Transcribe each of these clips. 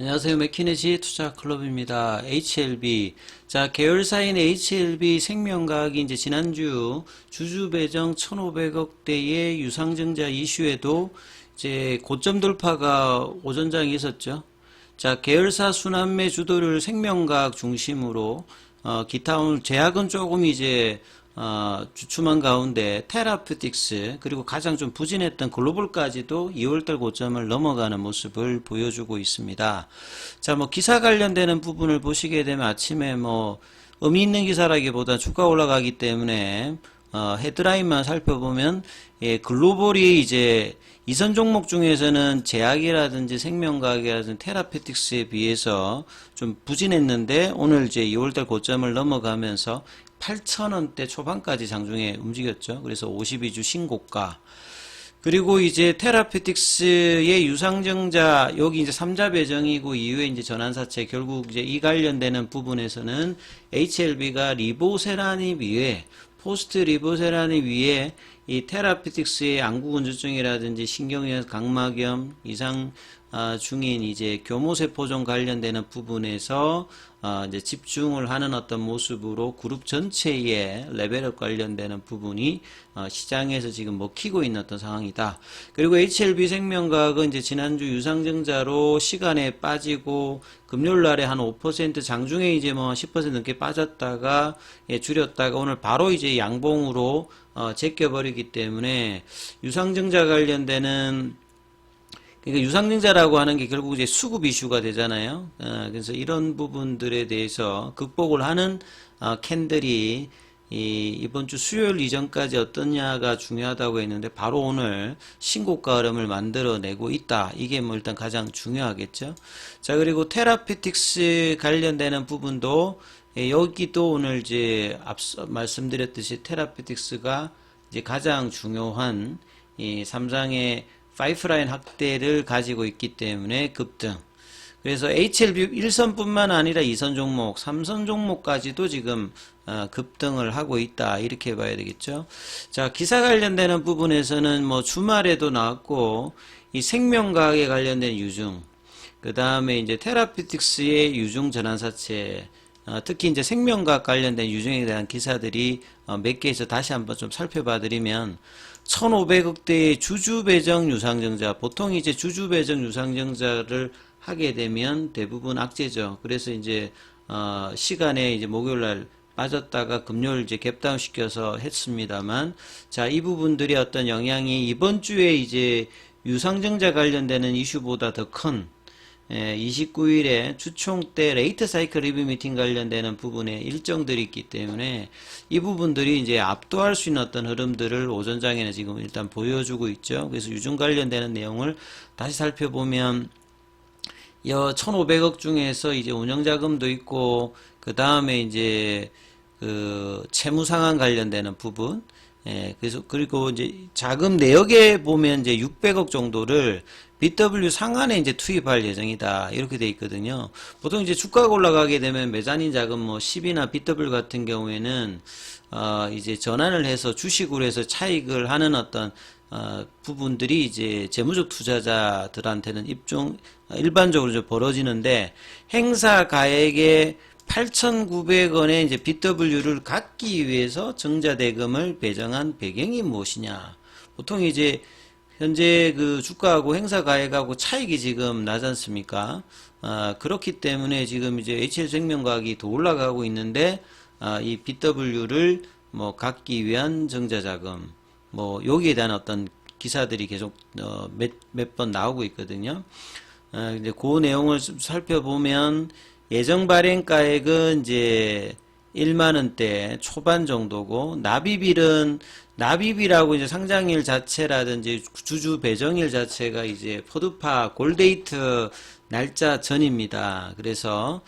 안녕하세요. 맥키네지 투자클럽입니다. HLB. 자, 계열사인 HLB 생명과학이 이제 지난주 주주 배정 1,500억대의 유상증자 이슈에도 이제 고점 돌파가 오전장에 있었죠. 자, 계열사 순환매 주도를 생명과학 중심으로, 기타 오늘 제약은 조금 이제 주춤한 가운데 테라퓨틱스 그리고 가장 좀 부진했던 글로벌까지도 2월달 고점을 넘어가는 모습을 보여주고 있습니다. 자, 뭐 기사 관련되는 부분을 보시게 되면 아침에 뭐 의미 있는 기사라기보다 주가 올라가기 때문에 헤드라인만 살펴보면 글로벌이 이제 이선 종목 중에서는 제약이라든지 생명과학이라든지 테라피틱스에 비해서 좀 부진했는데 오늘 이제 2월달 고점을 넘어가면서 8,000원대 초반까지 장중에 움직였죠. 그래서 52주 신고가. 그리고 이제 테라피틱스의 유상증자, 여기 이제 3자 배정이고 이후에 이제 전환사채, 결국 이제 이 관련되는 부분에서는 HLB가 리보세라닙 위에, 포스트 리보세라닙 위에 이 테라피틱스의 안구건조증이라든지 신경염, 각막염, 이상 중인 이제 교모세포종 관련되는 부분에서 이제 집중을 하는 어떤 모습으로 그룹 전체의 레벨업 관련되는 부분이 시장에서 지금 먹히고 있는 어떤 상황이다. 그리고 HLB 생명과학은 이제 지난주 유상증자로 시간에 빠지고 금요일 날에 한 5% 장중에 이제 뭐 10% 넘게 빠졌다가 줄였다가 오늘 바로 이제 양봉으로 제껴버리기 때문에 유상증자 관련되는 그러니까 유상증자라고 하는 게 결국 이제 수급 이슈가 되잖아요. 그래서 이런 부분들에 대해서 극복을 하는 캔들이 이번 주 수요일 이전까지 어떠냐가 중요하다고 했는데 바로 오늘 신고가 흐름을 만들어내고 있다. 이게 뭐 일단 가장 중요하겠죠. 자, 그리고 테라피틱스 관련되는 부분도 여기도 오늘 이제 앞서 말씀드렸듯이 테라피틱스가 이제 가장 중요한 이 삼상의 파이프라인 확대를 가지고 있기 때문에 급등. 그래서 HLB 1선뿐만 아니라 2선 종목, 3선 종목까지도 지금 급등을 하고 있다. 이렇게 봐야 되겠죠. 자, 기사 관련되는 부분에서는 뭐 주말에도 나왔고 이 생명과학에 관련된 유중, 그 다음에 이제 테라피틱스의 유중 전환사채, 특히 이제 생명과학 관련된 유중에 대한 기사들이 몇 개에서 다시 한번 좀 살펴봐 드리면 1,500억대의 주주배정 유상증자, 보통 이제 주주배정 유상증자를 하게 되면 대부분 악재죠. 그래서 이제 시간에 이제 목요일날 빠졌다가 금요일 이제 갭다운 시켜서 했습니다만, 자, 이 부분들이 어떤 영향이 이번 주에 이제 유상증자 관련되는 이슈보다 더 큰 29일에 주총 때 레이트 사이클 리뷰 미팅 관련되는 부분에 일정들이 있기 때문에 이 부분들이 이제 압도할 수 있는 어떤 흐름들을 오전장에는 지금 일단 보여주고 있죠. 그래서 유중 관련되는 내용을 다시 살펴보면 1,500억 중에서 이제 운영자금도 있고 그 다음에 이제 그 채무 상환 관련되는 부분, 그래서 그리고 이제 자금 내역에 보면 이제 600억 정도를 BW 상한에 이제 투입할 예정이다. 이렇게 돼 있거든요. 보통 이제 주가가 올라가게 되면 메자닌 자금 뭐 10이나 BW 같은 경우에는 이제 전환을 해서 주식으로 해서 차익을 하는 어떤 부분들이 이제 재무적 투자자들한테는 일반적으로 좀 벌어지는데, 행사 가액의 8,900원의 이제 BW를 갖기 위해서 증자 대금을 배정한 배경이 무엇이냐. 보통 이제 현재 그 주가하고 행사 가액하고 차익이 지금 나지 않습니까? 그렇기 때문에 지금 이제 HL생명과학이 더 올라가고 있는데, 이 BW를 뭐 갖기 위한 증자 자금, 뭐 여기에 대한 어떤 기사들이 계속 몇 번 나오고 있거든요. 이제 그 내용을 살펴보면 예정 발행가액은 이제 1만원대 초반 정도고, 납입이라고 이제 상장일 자체라든지 주주 배정일 자체가 이제 포드파 골데이트 날짜 전입니다. 그래서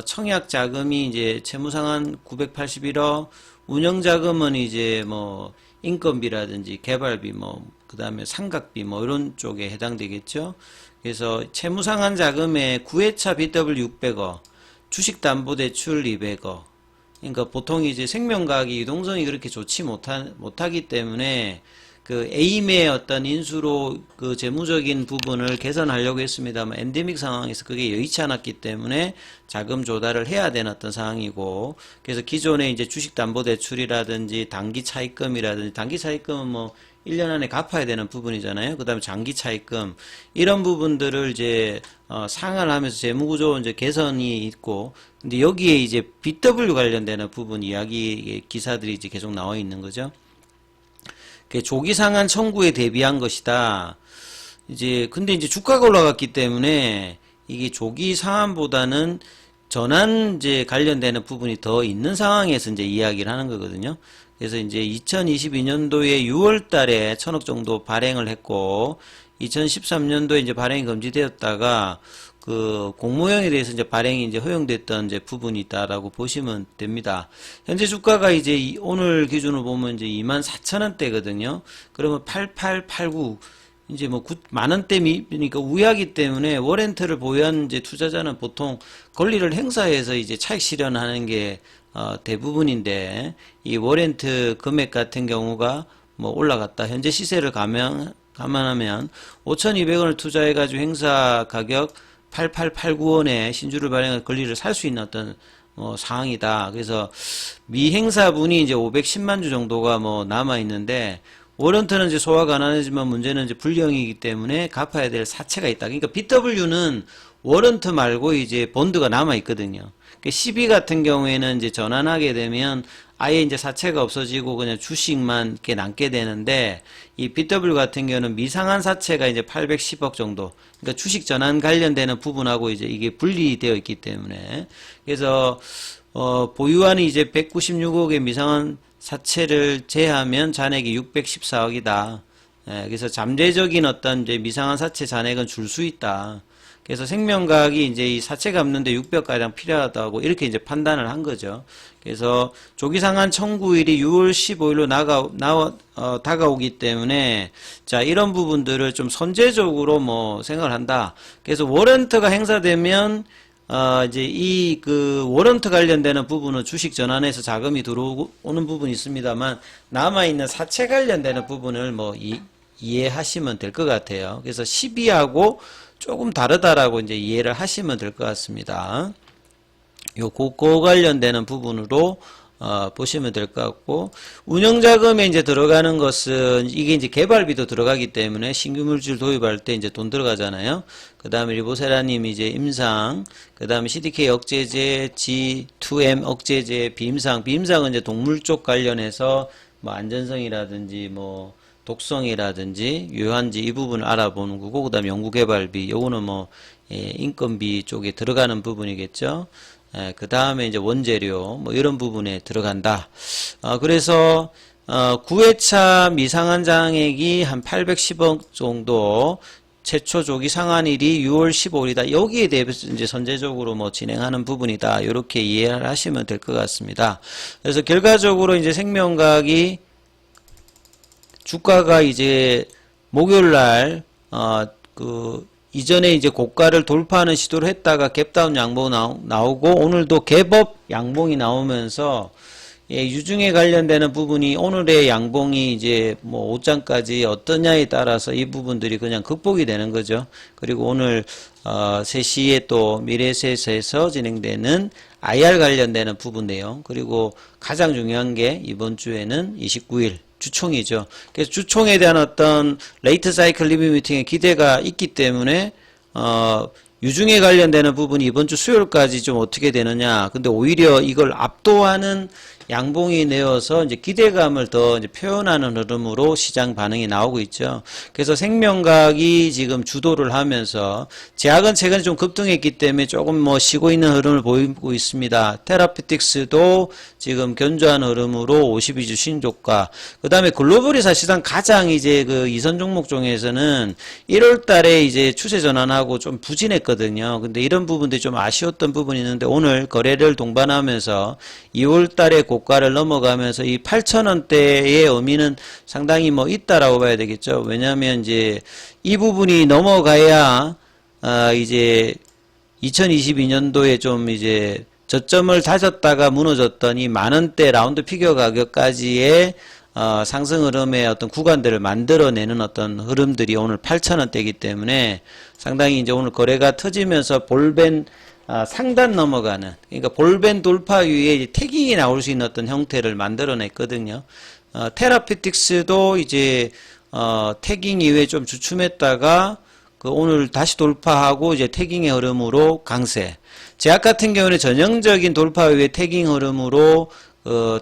청약 자금이 이제 채무상환 981억, 운영자금은 이제 뭐 인건비라든지 개발비 뭐 그다음에 상각비 뭐 이런 쪽에 해당되겠죠. 그래서 채무상환 자금에 9회차 BW 600억, 주식담보대출 200억. 그러니까 보통 이제 생명과학이 유동성이 그렇게 좋지 못하기 때문에 그 에임의 어떤 인수로 그 재무적인 부분을 개선하려고 했습니다만 엔데믹 상황에서 그게 여의치 않았기 때문에 자금 조달을 해야 되는 어떤 상황이고, 그래서 기존에 이제 주식담보대출이라든지 단기 차입금이라든지, 단기 차입금은 뭐 1년 안에 갚아야 되는 부분이잖아요. 그 다음에 장기 차입금, 이런 부분들을 이제 상환을 하면서 재무구조 이제 개선이 있고, 근데 여기에 이제 BW 관련되는 부분 이야기 기사들이 이제 계속 나와 있는 거죠. 조기 상환 청구에 대비한 것이다. 이제 근데 이제 주가가 올라갔기 때문에 이게 조기 상환보다는 전환 이제 관련되는 부분이 더 있는 상황에서 이제 이야기를 하는 거거든요. 그래서 이제 2022년도에 6월 달에 1,000억 정도 발행을 했고, 2013년도에 이제 발행이 금지되었다가 그 공모형에 대해서 이제 발행이 이제 허용됐던 이제 부분이 있다라고 보시면 됩니다. 현재 주가가 이제 오늘 기준으로 보면 이제 24,000원대거든요. 그러면 8889 이제 뭐 10,000원대니까 우약이 때문에 워렌트를 보유한 이제 투자자는 보통 권리를 행사해서 이제 차익 실현하는 게 대부분인데, 이 워렌트 금액 같은 경우가 뭐 올라갔다. 현재 시세를 감안하면 5,200원을 투자해가지고 행사 가격 8889원에 신주를 발행할 권리를 살 수 있는 어떤 상황이다. 그래서 미행사분이 이제 510만 주 정도가 뭐 남아 있는데, 워런트는 이제 소화가 안 하지만 문제는 이제 불량이기 때문에 갚아야 될 사채가 있다. 그러니까 BW는 워런트 말고 이제 본드가 남아 있거든요. 그러니까 CB 같은 경우에는 이제 전환하게 되면 아예 이제 사채가 없어지고 그냥 주식만 이렇게 남게 되는데, 이 BW 같은 경우는 미상한 사채가 이제 810억 정도. 그러니까 주식 전환 관련되는 부분하고 이제 이게 분리되어 있기 때문에, 그래서 보유하는 이제 196억의 미상한 사채를 제하면 잔액이 614억이다. 예, 그래서 잠재적인 어떤 이제 미상한 사채 잔액은 줄 수 있다. 그래서 생명과학이 이제 이 사채 갚는데 600가량 필요하다고 이렇게 이제 판단을 한 거죠. 그래서 조기상환 청구일이 6월 15일로 다가오기 때문에, 자, 이런 부분들을 좀 선제적으로 뭐 생각을 한다. 그래서 워런트가 행사되면 이제 이 그 워런트 관련되는 부분은 주식 전환에서 자금이 들어오는 부분이 있습니다만, 남아있는 사채 관련되는 부분을 뭐 이해하시면 될 것 같아요. 그래서 12하고 조금 다르다라고 이제 이해를 하시면 될 것 같습니다. 그 관련되는 부분으로 보시면 될 것 같고, 운영자금에 이제 들어가는 것은 이게 이제 개발비도 들어가기 때문에 신규 물질 도입할 때 이제 돈 들어가잖아요. 그 다음에 리보세라님 이제 임상, 그 다음에 CDK 억제제, G2M 억제제, 비임상은 이제 동물 쪽 관련해서 뭐 안전성이라든지 뭐 독성이라든지 유효한지 이 부분을 알아보는 거고, 그 다음에 연구개발비, 요거는 뭐 인건비 쪽에 들어가는 부분이겠죠. 그 다음에 이제 원재료 뭐 이런 부분에 들어간다. 그래서 9회차 미상한 장액이 한 810억 정도, 최초 조기 상환일이 6월 15일이다. 여기에 대해서 이제 선제적으로 뭐 진행하는 부분이다. 이렇게 이해를 하시면 될 것 같습니다. 그래서 결과적으로 이제 생명과학이 주가가 이제 목요일 날 이전에 이제 고가를 돌파하는 시도를 했다가 갭다운 양봉 나오고, 오늘도 갭업 양봉이 나오면서 유증에 관련되는 부분이 오늘의 양봉이 이제 뭐 5장까지 어떠냐에 따라서 이 부분들이 그냥 극복이 되는 거죠. 그리고 오늘 3시에 또 미래에셋에서 진행되는 IR 관련되는 부분 내용, 그리고 가장 중요한 게 이번 주에는 29일 주총이죠. 그래서 주총에 대한 어떤 레이트 사이클 리뷰 미팅에 기대가 있기 때문에 유중에 관련되는 부분이 이번 주 수요일까지 좀 어떻게 되느냐. 근데 오히려 이걸 압도하는 양봉이 내어서 이제 기대감을 더 이제 표현하는 흐름으로 시장 반응이 나오고 있죠. 그래서 생명과학이 지금 주도를 하면서, 제약은 최근에 좀 급등했기 때문에 조금 뭐 쉬고 있는 흐름을 보이고 있습니다. 테라피틱스도 지금 견조한 흐름으로 52주 신고가. 그 다음에 글로벌이 사실상 가장 이제 그 이선 종목 중에서는 1월 달에 이제 추세 전환하고 좀 부진했거든요. 근데 이런 부분들이 좀 아쉬웠던 부분이 있는데, 오늘 거래를 동반하면서 2월 달에 고가를 넘어가면서 이 8,000원대의 의미는 상당히 뭐 있다라고 봐야 되겠죠. 왜냐하면 이제 이 부분이 넘어가야 이제 2022년도에 좀 이제 저점을 다졌다가 무너졌던 이 만원대 라운드 피겨 가격까지의 상승 흐름의 어떤 구간들을 만들어내는 어떤 흐름들이 오늘 8,000원대이기 때문에 상당히 이제 오늘 거래가 터지면서 볼벤 상단 넘어가는, 그러니까 볼벤 돌파 위에 이제 태깅이 나올 수 있는 어떤 형태를 만들어냈거든요. 테라피틱스도 이제 태깅 이후에 좀 주춤했다가 오늘 다시 돌파하고 이제 태깅의 흐름으로 강세. 제약 같은 경우는 전형적인 돌파 이후에 태깅 흐름으로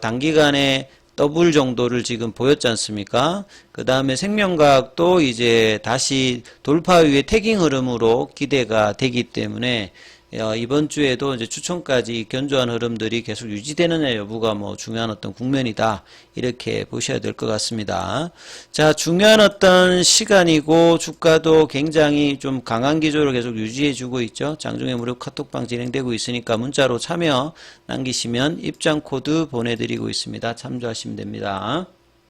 단기간에 더블 정도를 지금 보였지 않습니까? 그 다음에 생명과학도 이제 다시 돌파 이후에 태깅 흐름으로 기대가 되기 때문에 이번 주에도 이제 추천까지 견조한 흐름들이 계속 유지되느냐 여부가 뭐 중요한 어떤 국면이다, 이렇게 보셔야 될 것 같습니다. 자, 중요한 어떤 시간이고 주가도 굉장히 좀 강한 기조를 계속 유지해주고 있죠. 장중에 무료 카톡방 진행되고 있으니까 문자로 참여 남기시면 입장 코드 보내드리고 있습니다. 참조하시면 됩니다.